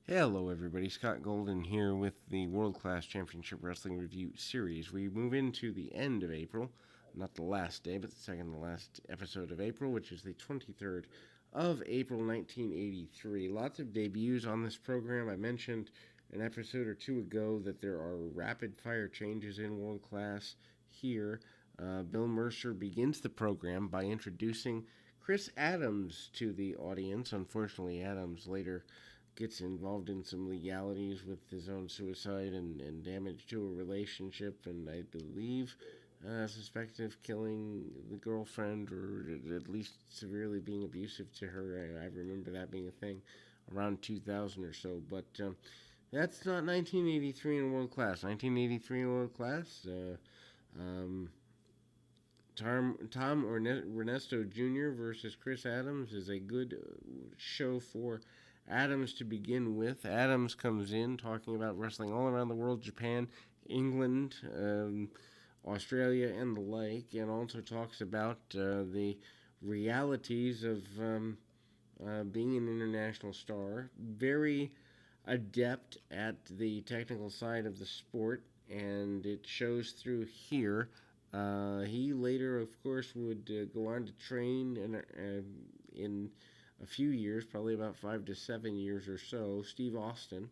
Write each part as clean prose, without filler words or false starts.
Hello, everybody. Scott Golden here with the World Class Championship Wrestling Review series. We move into the end of April, not the last day, but the second to last episode of April, which is the 23rd of April 1983. Lots of debuts on this program. I mentioned an episode or two ago that there are rapid fire changes in World Class here. Bill Mercer begins the program by introducing Chris Adams to the audience. Unfortunately, Adams later gets involved in some legalities with his own suicide and damage to a relationship, and I believe suspected of killing the girlfriend or at least severely being abusive to her. I remember that being a thing around 2000 or so, but that's not 1983 in World Class. 1983 in World Class, um, Tom Ernesto Jr. versus Chris Adams is a good show for Adams to begin with. Adams comes in talking about wrestling all around the world, Japan, England, Australia, and the like, and also talks about the realities of being an international star. Very adept at the technical side of the sport, and it shows through here. He later, of course, would go on to train in a few years, probably about 5 to 7 years or so, Steve Austin,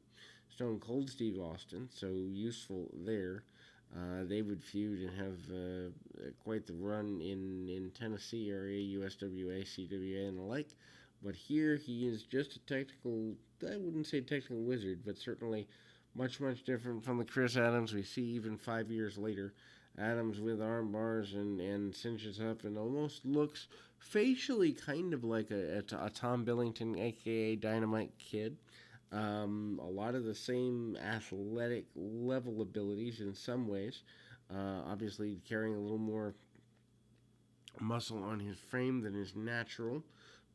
Stone Cold Steve Austin, so useful there. They would feud and have quite the run in Tennessee area, USWA, CWA, and the like. But here he is just a technical, I wouldn't say technical wizard, but certainly much, much different from the Chris Adams we see even 5 years later. Adams with arm bars and cinches up and almost looks facially kind of like a Tom Billington, aka Dynamite Kid. A lot of the same athletic level abilities in some ways. Obviously, carrying a little more muscle on his frame than is natural.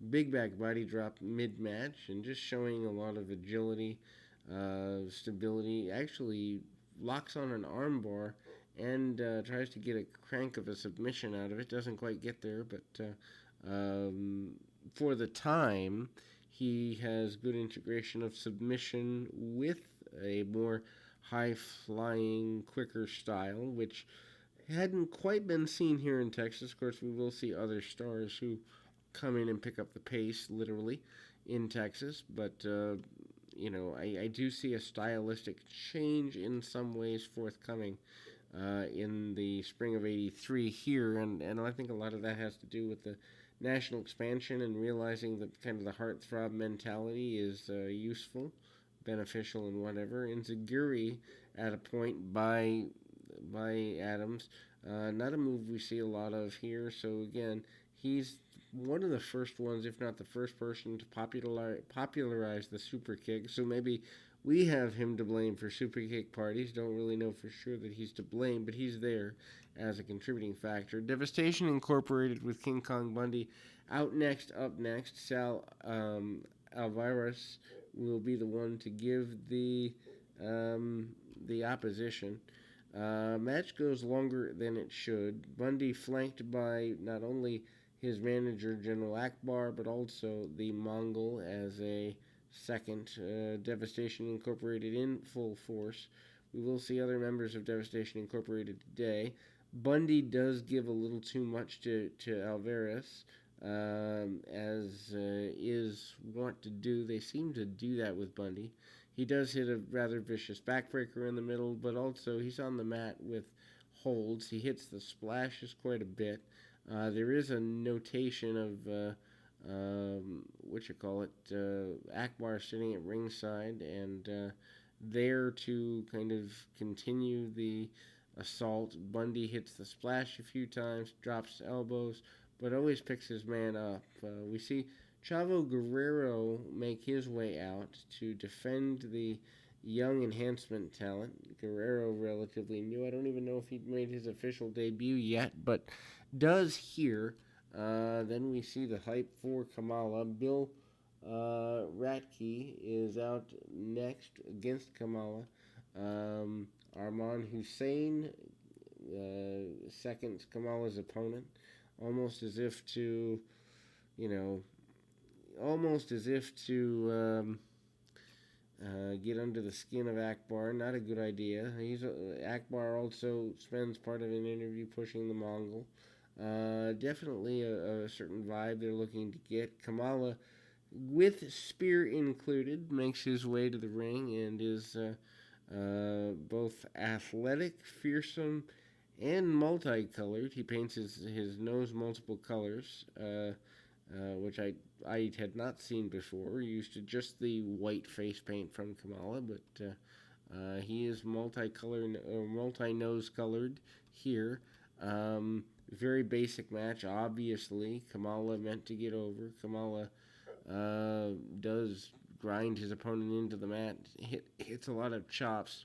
Big back body drop mid match and just showing a lot of agility, stability. Actually, locks on an armbar and tries to get a crank of a submission out of it. Doesn't quite get there, but for the time, he has good integration of submission with a more high-flying, quicker style, which hadn't quite been seen here in Texas. Of course, we will see other stars who come in and pick up the pace, literally, in Texas, but I do see a stylistic change in some ways forthcoming in the spring of '83 here, and I think a lot of that has to do with the national expansion and realizing that kind of the heartthrob mentality is useful, beneficial, and whatever. Enziguri at a point by Adams, not a move we see a lot of here. So again, he's one of the first ones, if not the first person, to popularize the super kick. So maybe we have him to blame for super kick parties. Don't really know for sure that he's to blame, but he's there as a contributing factor. Devastation Incorporated with King Kong Bundy out next. Up next, Sal Alvarez will be the one to give the opposition. Match goes longer than it should. Bundy flanked by not only his manager, General Akbar, but also the Mongol as a second. Devastation Incorporated in full force. We will see other members of Devastation Incorporated today. Bundy does give a little too much to Alvarez, as is wont to do. They seem to do that with Bundy. He does hit a rather vicious backbreaker in the middle, but also he's on the mat with holds. He hits the splashes quite a bit. There is a notation of Akbar sitting at ringside and there to kind of continue the assault. Bundy hits the splash a few times, drops elbows, but always picks his man up. We see Chavo Guerrero make his way out to defend the young enhancement talent. Guerrero relatively new. I don't even know if he'd made his official debut yet, but does here. Then we see the hype for Kamala. Bill Ratke is out next against Kamala. Arman Hussein seconds Kamala's opponent, almost as if to, almost as if to get under the skin of Akbar. Not a good idea. Akbar also spends part of an interview pushing the Mongol. Definitely a certain vibe they're looking to get. Kamala, with spear included, makes his way to the ring and is both athletic, fearsome, and multicolored. He paints his nose multiple colors, which I had not seen before. Used to just the white face paint from Kamala, but he is multicolored, multi-nose colored here. Very basic match, obviously. Kamala meant to get over. Kamala does grind his opponent into the mat, hits a lot of chops,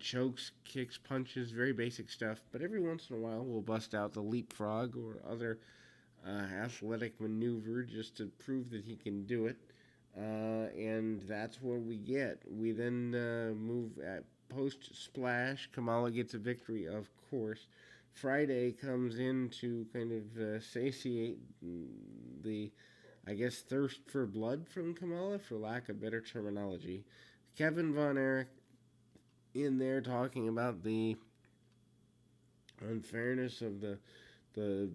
chokes, kicks, punches, very basic stuff. But every once in a while, we'll bust out the leapfrog or other athletic maneuver just to prove that he can do it. And that's what we get. We then move at post splash. Kamala gets a victory, of course. Friday comes in to kind of satiate the, I guess, thirst for blood from Kamala, for lack of better terminology. Kevin Von Erich in there talking about the unfairness of the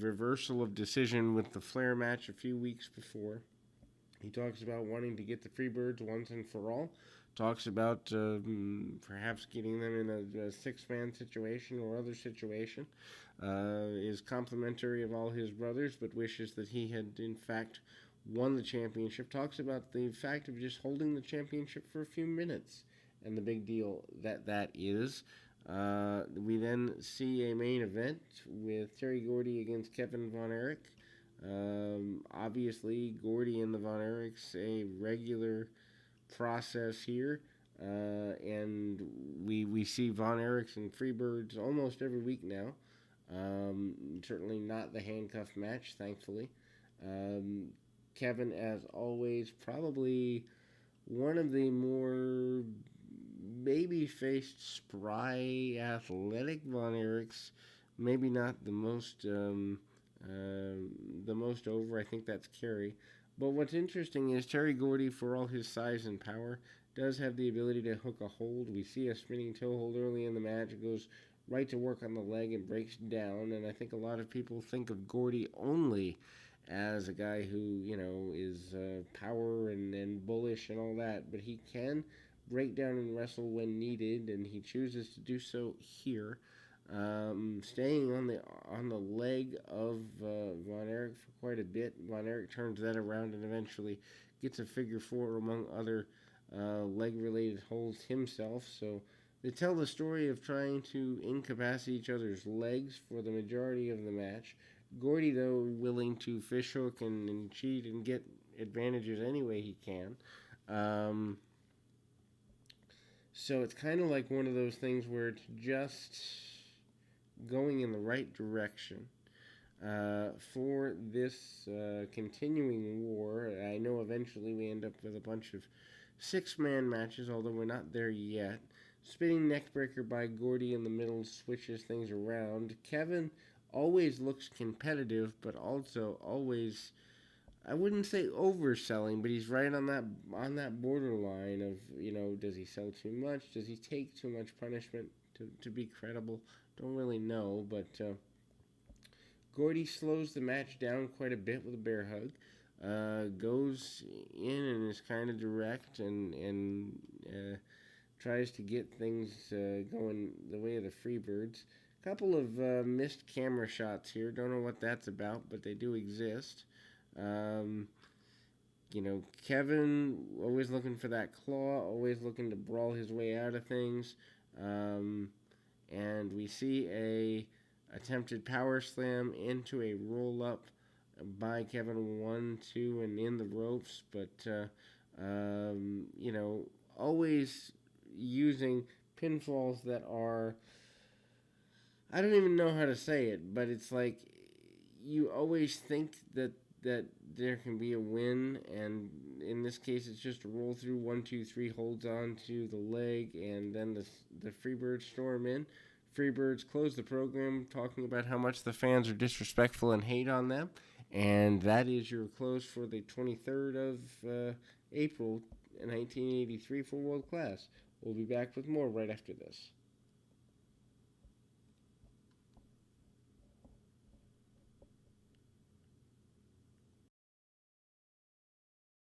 reversal of decision with the Flair match a few weeks before. He talks about wanting to get the Freebirds once and for all. Talks about perhaps getting them in a six-man situation or other situation. Is complimentary of all his brothers, but wishes that he had, in fact, won the championship. Talks about the fact of just holding the championship for a few minutes and the big deal that is. We then see a main event with Terry Gordy against Kevin Von Erich. Obviously, Gordy and the Von Erichs a regular process here, and we see Von Erichs and Freebirds almost every week now. Certainly not the handcuff match, thankfully. Kevin, as always, probably one of the more baby-faced, spry, athletic Von Erichs. Maybe not the most over. I think that's Kerry. But what's interesting is Terry Gordy, for all his size and power, does have the ability to hook a hold. We see a spinning toe hold early in the match. It goes right to work on the leg and breaks down. And I think a lot of people think of Gordy only as a guy who, is power and bullish and all that. But he can break down and wrestle when needed, and he chooses to do so here. Staying on the leg of Von Erich for quite a bit. Von Erich turns that around and eventually gets a figure four among other leg-related holds himself. So they tell the story of trying to incapacitate each other's legs for the majority of the match. Gordy, though, willing to fishhook and cheat and get advantages any way he can. So it's kind of like one of those things where it's just going in the right direction for this continuing war. I know eventually we end up with a bunch of six-man matches, although we're not there yet. Spinning neckbreaker by Gordy in the middle switches things around. Kevin always looks competitive, but also always, I wouldn't say overselling, but he's right on that borderline of, does he sell too much? Does he take too much punishment to be credible? Don't really know, but Gordy slows the match down quite a bit with a bear hug. Goes in and is kind of direct and tries to get things going the way of the Freebirds. Couple of missed camera shots here. Don't know what that's about, but they do exist. Kevin always looking for that claw, always looking to brawl his way out of things. And we see a attempted power slam into a roll up by Kevin 1-2 and in the ropes, but always using pinfalls that are, I don't even know how to say it, but it's like you always think that there can be a win, and in this case it's just a roll through 1-2-3, holds on to the leg, and then the Freebirds storm in. Freebirds close the program talking about how much the fans are disrespectful and hate on them, and that is your close for the 23rd of April 1983 for World Class. We'll be back with more right after this.